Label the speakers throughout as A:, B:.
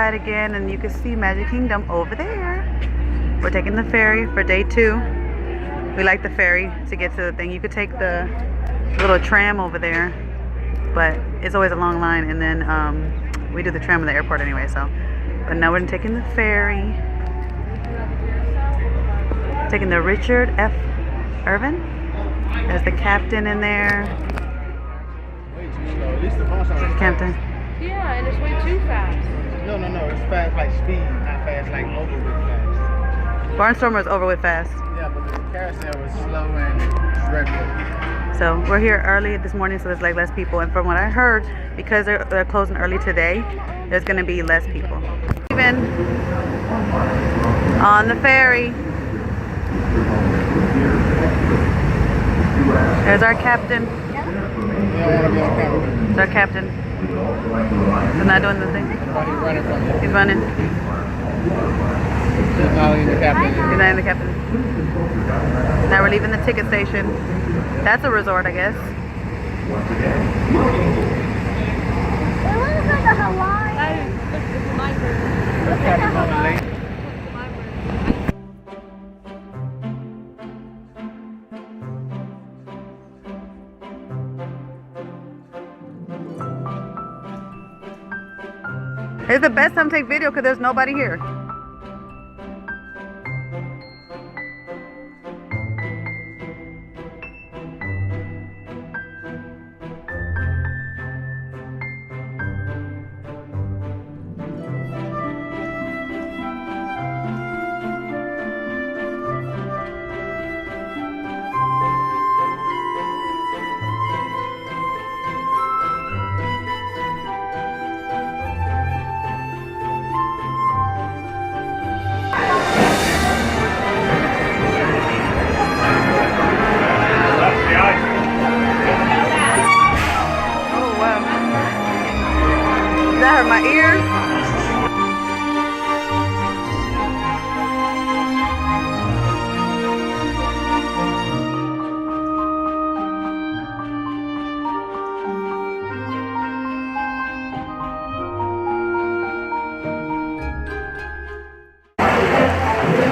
A: ride again, and you can see Magic Kingdom over there. We're taking the ferry for day 2. We like the ferry to get to the thing. You could take the little tram over there, but it's always a long line, and then we do the tram in the airport anyway, so. But now we're taking the ferry. Taking the Richard F. Irvin. There's the captain in there. Captain.
B: Yeah, and it's way too fast.
C: No, it's fast like speed, not fast like over with fast.
A: Barnstormer is over with fast.
C: Yeah, but the carousel was slow and regular.
A: So we're here early this morning, so there's like less people. And from what I heard, because they're closing early today, there's gonna be less people. Even on the ferry. There's our captain. There's our captain. He's not doing the thing.
C: He's running from you.
A: He's running.
C: He's not the captain.
A: He's not in the captain. Now we're leaving the ticket station. That's a resort, I guess.
D: It looks like a Hawaii.
B: It's a library.
C: That's captain on the lake.
A: It's the best time to take video because there's nobody here. That hurt my ears.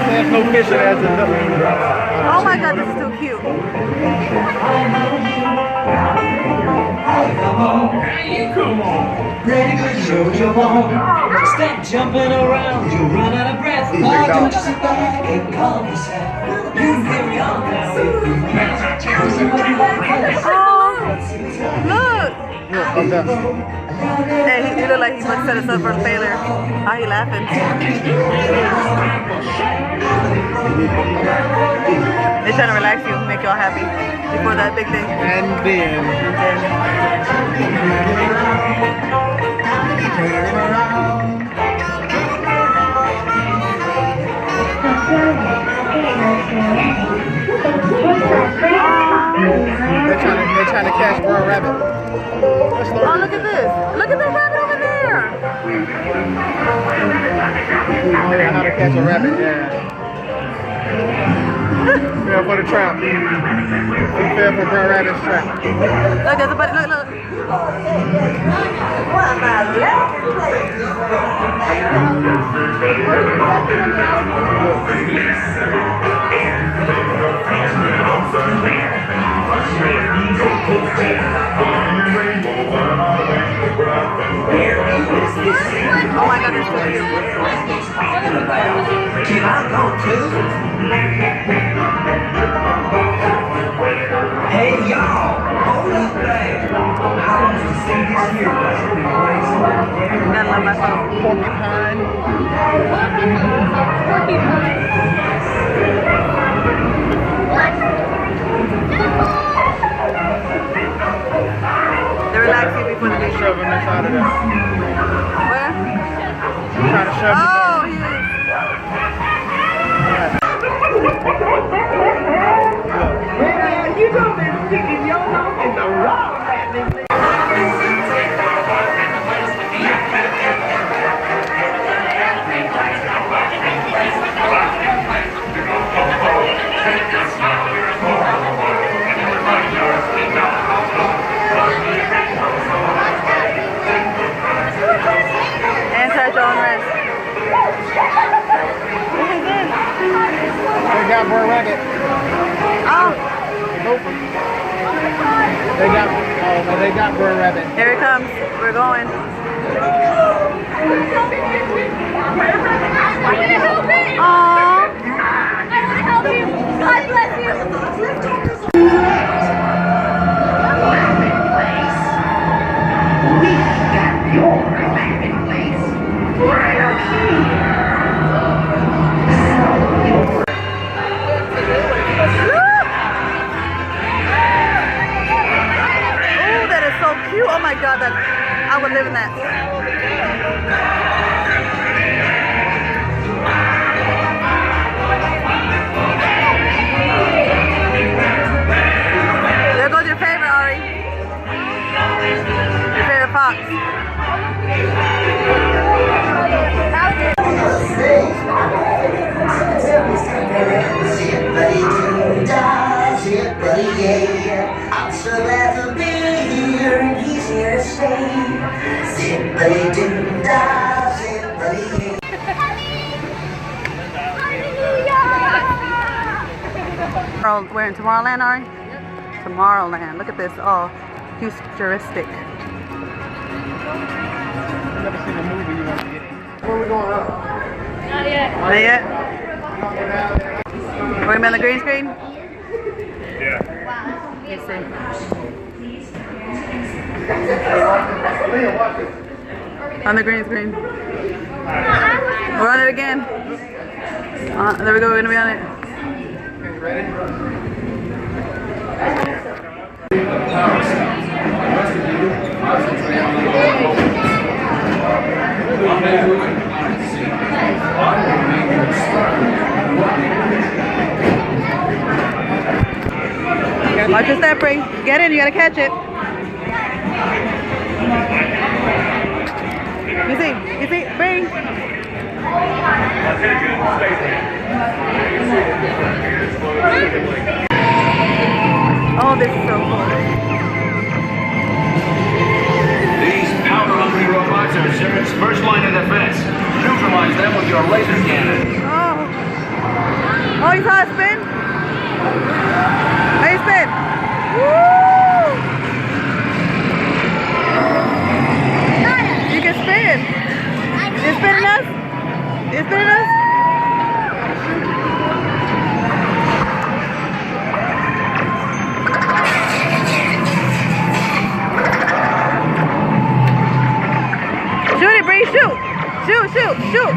C: There's no picture as a
A: Oh my god, this is too cute.
E: Come on. Pretty good show you want. Stop jumping around, you'll run out of breath. Or don't you sit back and calm yourself. You can carry on now.
A: Oh, look. Hey, he look like he must set us up for failure. How he laughing? They're trying to relax you, make y'all happy before that big thing.
C: And then. They're trying to catch Bro Rabbit.
A: Oh, look at this. Look at that rabbit over there.
C: Oh, yeah, how to catch a rabbit, yeah. Prepare for the trap. Prepare for Bro Rabbit's trap.
A: Look, there's a bunny. Look, look. Oh my god, this is so cute.
E: Hey y'all, hold up there. I want to see this here.
A: Gotta love my phone.
C: Porcupine.
A: They're relaxing before the big show.
C: Shove him inside of there.
A: Where?
C: Trying to shove him.
A: Oh, he is.
F: You know been sticking your nose in the rock.
C: got Brer Rabbit.
A: Oh,
C: They got Brer Rabbit.
A: here it comes. We're going. Aww.
D: Help you. God bless you.
A: Oh, that is so cute. Oh my God, that I would live in that. There goes your favorite, Ari. Your favorite fox.
E: I'm so glad to be here and he's here to stay. Zippity doo dah, zippity yay.
A: We're in Tomorrowland, Ari? Tomorrowland. Look at this. Oh, futuristic.
C: I've never seen a movie you want to get in. Where we going up?
B: Not yet.
A: Not yet? We're gonna be on the green screen?
C: Yeah.
A: Let's see.
C: Leah, watch this.
A: On the green screen. We're on it again. There we go. We're gonna be on it.
C: Ready?
A: Watch your step, Bree. Get in. You gotta catch it. You see, Bree. Oh, this is so cool.
G: These power-hungry robots are Zerg's first line of defense. Neutralize them with your laser cannon.
A: Oh, you saw it spin? Hey, spin. Woo! You can spin. You spinning us? You spinning us? Shoot it, Bree, shoot! Shoot!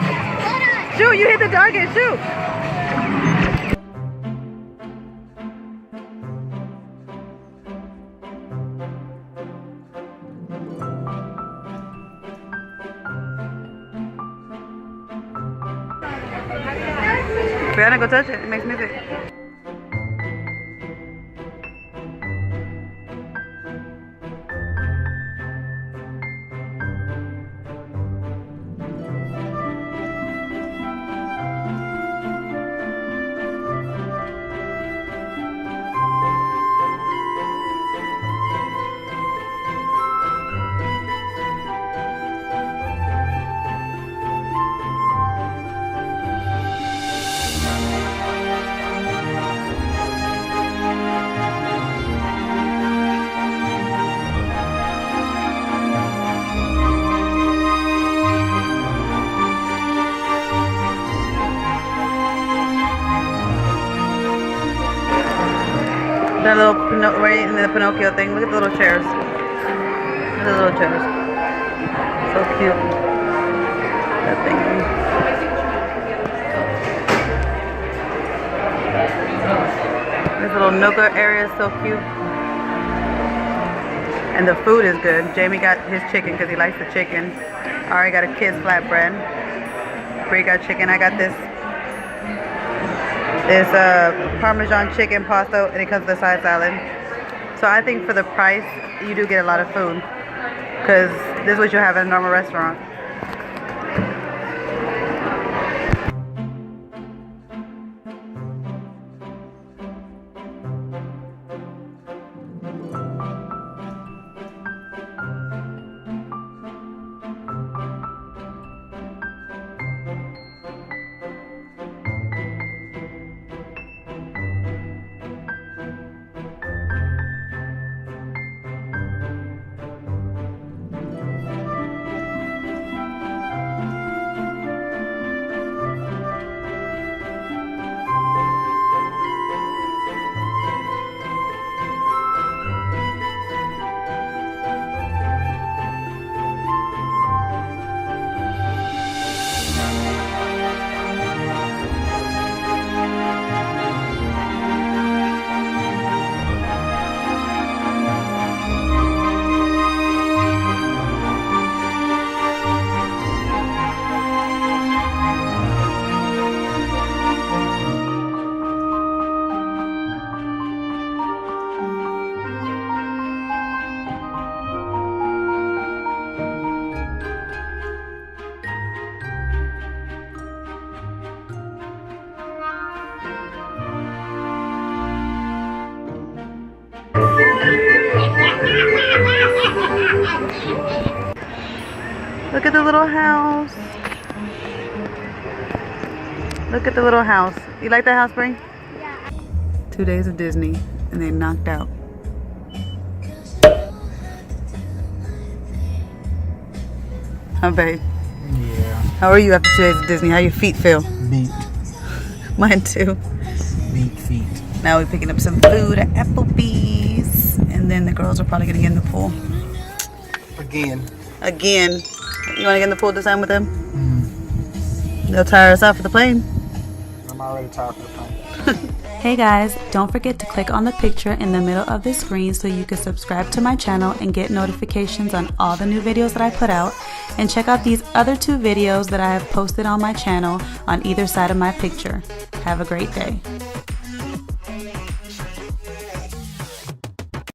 A: Shoot, you hit the target, shoot! Brianna, go touch it, it makes music. That little, right in the Pinocchio thing. Look at the little chairs. Look at the little chairs. So cute. That thing. This little nook area is so cute. And the food is good. Jamie got his chicken because he likes the chicken. Ari got a kid's flatbread. Bree got chicken. I got this. It's Parmesan chicken pasta, and it comes with a side salad. So I think for the price, you do get a lot of food, because this is what you have at a normal restaurant. Look at the little house. Look at the little house. You like that house, Brie?
D: Yeah.
A: 2 days of Disney and they knocked out. Huh, babe?
C: Yeah.
A: How are you after 2 days of Disney? How your feet feel?
C: Beat.
A: Mine too.
C: Beat feet.
A: Now we're picking up some food at Applebee's, and then the girls are probably gonna get in the pool.
C: Again.
A: Again. You wanna get in the pool this time with them? They'll tire us out for the plane.
C: I'm already tired for the plane.
A: Hey guys, don't forget to click on the picture in the middle of the screen so you can subscribe to my channel and get notifications on all the new videos that I put out. And check out these other 2 videos that I have posted on my channel on either side of my picture. Have a great day.